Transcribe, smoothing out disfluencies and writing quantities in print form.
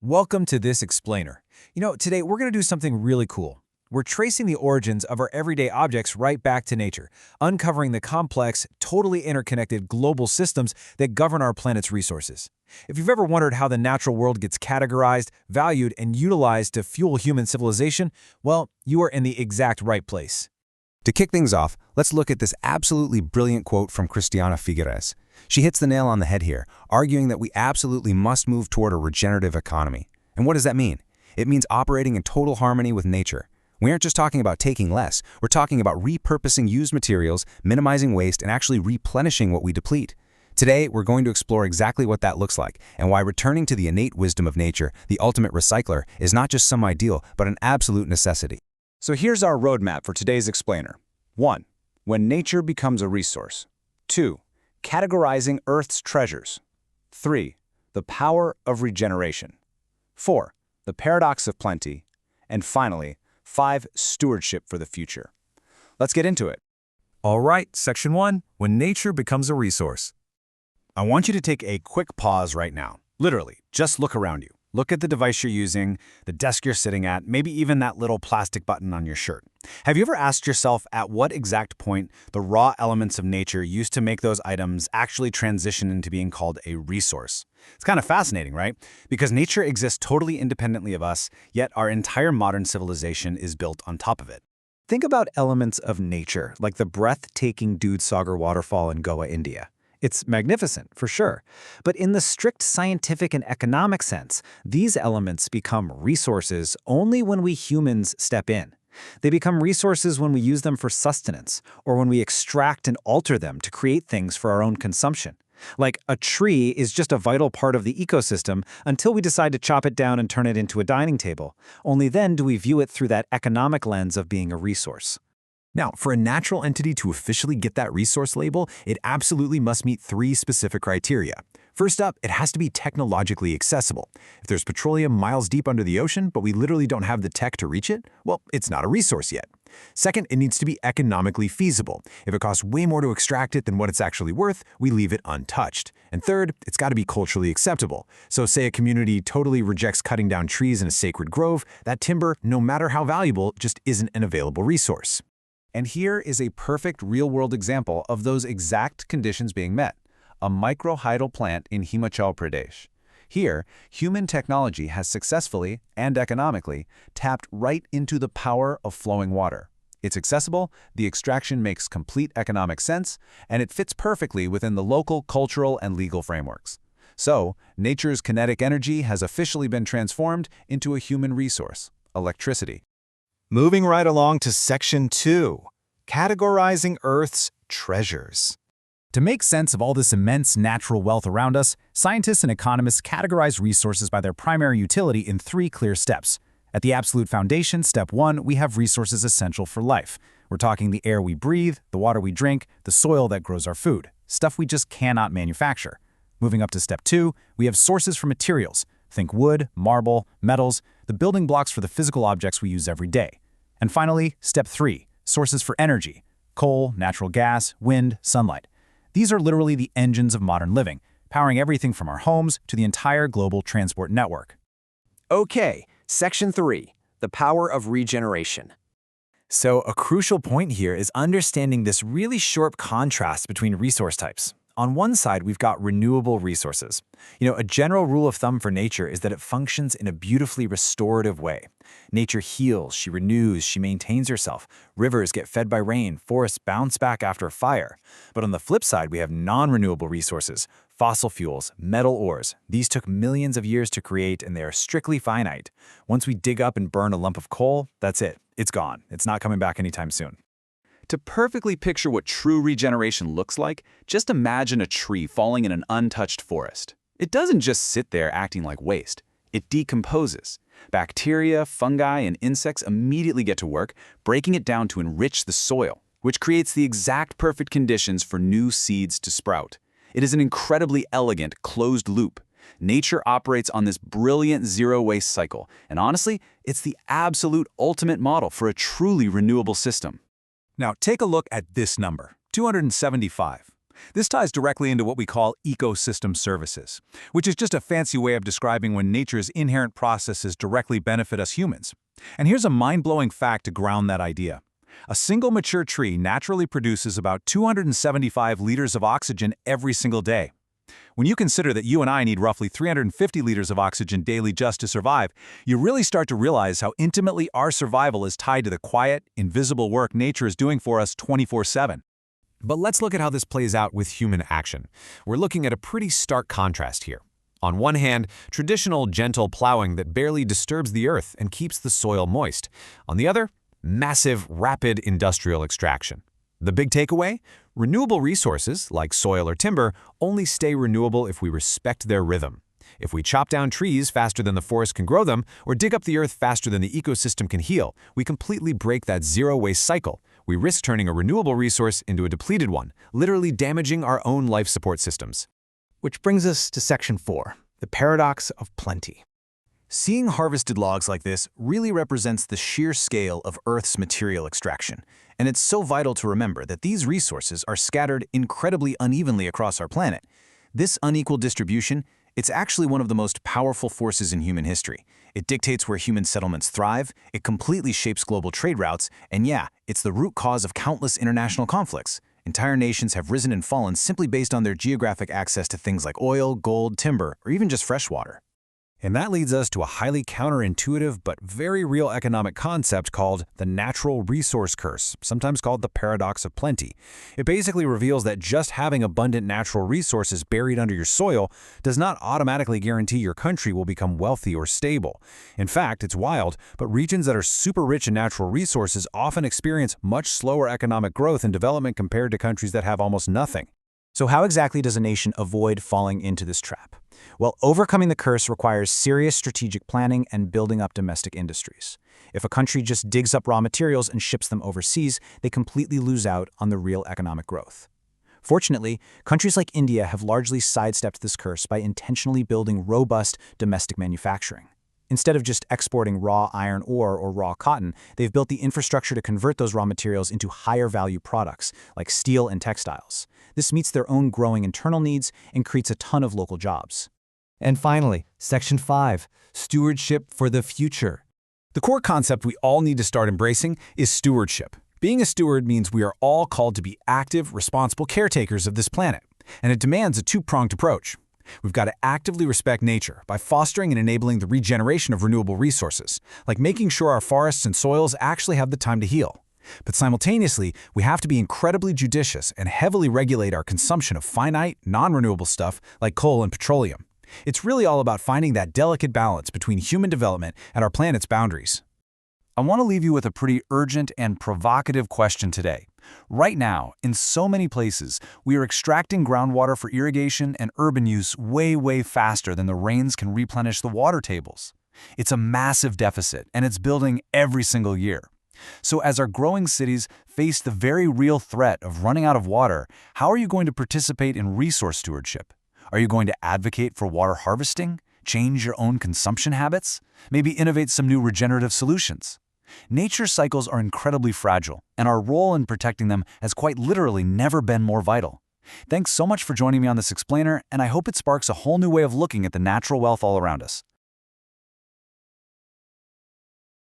Welcome to this explainer. Today we're going to do something really cool. We're tracing the origins of our everyday objects right back to nature, uncovering the complex, totally interconnected global systems that govern our planet's resources. If you've ever wondered how the natural world gets categorized, valued, and utilized to fuel human civilization, well, you are in the exact right place. To kick things off, let's look at this absolutely brilliant quote from Christiana Figueres. She hits the nail on the head here, arguing that we absolutely must move toward a regenerative economy. And what does that mean? It means operating in total harmony with nature. We aren't just talking about taking less, we're talking about repurposing used materials, minimizing waste, and actually replenishing what we deplete. Today, we're going to explore exactly what that looks like and why returning to the innate wisdom of nature, the ultimate recycler, is not just some ideal, but an absolute necessity. So here's our roadmap for today's explainer. 1. When nature becomes a resource. 2. Categorizing Earth's treasures. 3. The power of regeneration. 4. The paradox of plenty. And finally, 5. Stewardship for the future. Let's get into it. All right, Section 1, when nature becomes a resource. I want you to take a quick pause right now. Literally, just look around you. Look at the device you're using, the desk you're sitting at, maybe even that little plastic button on your shirt. Have you ever asked yourself at what exact point the raw elements of nature used to make those items actually transition into being called a resource? It's kind of fascinating, right? Because nature exists totally independently of us, yet our entire modern civilization is built on top of it. Think about elements of nature, like the breathtaking Dudhsagar waterfall in Goa, India. It's magnificent, for sure. But in the strict scientific and economic sense, these elements become resources only when we humans step in. They become resources when we use them for sustenance, or when we extract and alter them to create things for our own consumption. Like a tree is just a vital part of the ecosystem until we decide to chop it down and turn it into a dining table. Only then do we view it through that economic lens of being a resource. Now, for a natural entity to officially get that resource label, it absolutely must meet 3 specific criteria. First up, it has to be technologically accessible. If there's petroleum miles deep under the ocean, but we literally don't have the tech to reach it, well, it's not a resource yet. Second, it needs to be economically feasible. If it costs way more to extract it than what it's actually worth, we leave it untouched. And third, it's got to be culturally acceptable. So say a community totally rejects cutting down trees in a sacred grove, that timber, no matter how valuable, just isn't an available resource. And here is a perfect real-world example of those exact conditions being met. A microhydal plant in Himachal Pradesh. Here, human technology has successfully and economically tapped right into the power of flowing water. It's accessible, the extraction makes complete economic sense, and it fits perfectly within the local cultural and legal frameworks. So, nature's kinetic energy has officially been transformed into a human resource, electricity. Moving right along to Section 2, categorizing Earth's treasures. To make sense of all this immense natural wealth around us, scientists and economists categorize resources by their primary utility in 3 clear steps. At the absolute foundation, step 1, we have resources essential for life. We're talking the air we breathe, the water we drink, the soil that grows our food, stuff we just cannot manufacture. Moving up to step 2, we have sources for materials. Think wood, marble, metals, the building blocks for the physical objects we use every day. And finally, step 3, sources for energy. Coal, natural gas, wind, sunlight. These are literally the engines of modern living, powering everything from our homes to the entire global transport network. Okay, Section 3, the power of regeneration. So a crucial point here is understanding this really sharp contrast between resource types. On one side, we've got renewable resources. A general rule of thumb for nature is that it functions in a beautifully restorative way. Nature heals, she renews, she maintains herself. Rivers get fed by rain, forests bounce back after a fire. But on the flip side, we have non-renewable resources, fossil fuels, metal ores. These took millions of years to create, and they are strictly finite. Once we dig up and burn a lump of coal, that's it. It's gone. It's not coming back anytime soon. To perfectly picture what true regeneration looks like, just imagine a tree falling in an untouched forest. It doesn't just sit there acting like waste. It decomposes. Bacteria, fungi, and insects immediately get to work, breaking it down to enrich the soil, which creates the exact perfect conditions for new seeds to sprout. It is an incredibly elegant, closed loop. Nature operates on this brilliant zero-waste cycle, and honestly, it's the absolute ultimate model for a truly renewable system. Now take a look at this number, 275. This ties directly into what we call ecosystem services, which is just a fancy way of describing when nature's inherent processes directly benefit us humans. And here's a mind-blowing fact to ground that idea. A single mature tree naturally produces about 275 liters of oxygen every single day. When you consider that you and I need roughly 350 liters of oxygen daily just to survive, you really start to realize how intimately our survival is tied to the quiet, invisible work nature is doing for us 24/7. But let's look at how this plays out with human action. We're looking at a pretty stark contrast here. On one hand, traditional gentle plowing that barely disturbs the earth and keeps the soil moist. On the other, massive, rapid industrial extraction. The big takeaway? Renewable resources, like soil or timber, only stay renewable if we respect their rhythm. If we chop down trees faster than the forest can grow them, or dig up the earth faster than the ecosystem can heal, we completely break that zero-waste cycle. We risk turning a renewable resource into a depleted one, literally damaging our own life support systems. Which brings us to Section 4, the paradox of plenty. Seeing harvested logs like this really represents the sheer scale of Earth's material extraction, and it's so vital to remember that these resources are scattered incredibly unevenly across our planet. This unequal distribution, it's actually one of the most powerful forces in human history. It dictates where human settlements thrive, it completely shapes global trade routes, and yeah, it's the root cause of countless international conflicts. Entire nations have risen and fallen simply based on their geographic access to things like oil, gold, timber, or even just fresh water. And that leads us to a highly counterintuitive but very real economic concept called the natural resource curse, sometimes called the paradox of plenty. It basically reveals that just having abundant natural resources buried under your soil does not automatically guarantee your country will become wealthy or stable. In fact, it's wild, but regions that are super rich in natural resources often experience much slower economic growth and development compared to countries that have almost nothing. So how exactly does a nation avoid falling into this trap? Well, overcoming the curse requires serious strategic planning and building up domestic industries. If a country just digs up raw materials and ships them overseas, they completely lose out on the real economic growth. Fortunately, countries like India have largely sidestepped this curse by intentionally building robust domestic manufacturing. Instead of just exporting raw iron ore or raw cotton, they've built the infrastructure to convert those raw materials into higher value products, like steel and textiles. This meets their own growing internal needs and creates a ton of local jobs. And finally, Section 5, Stewardship for the Future. The core concept we all need to start embracing is stewardship. Being a steward means we are all called to be active, responsible caretakers of this planet, and it demands a two-pronged approach. We've got to actively respect nature by fostering and enabling the regeneration of renewable resources, like making sure our forests and soils actually have the time to heal. But simultaneously, we have to be incredibly judicious and heavily regulate our consumption of finite, non-renewable stuff like coal and petroleum. It's really all about finding that delicate balance between human development and our planet's boundaries. I want to leave you with a pretty urgent and provocative question today. Right now, in so many places, we are extracting groundwater for irrigation and urban use way faster than the rains can replenish the water tables. It's a massive deficit, and it's building every single year. So as our growing cities face the very real threat of running out of water, how are you going to participate in resource stewardship? Are you going to advocate for water harvesting, change your own consumption habits, maybe innovate some new regenerative solutions? Nature's cycles are incredibly fragile, and our role in protecting them has quite literally never been more vital. Thanks so much for joining me on this explainer, and I hope it sparks a whole new way of looking at the natural wealth all around us.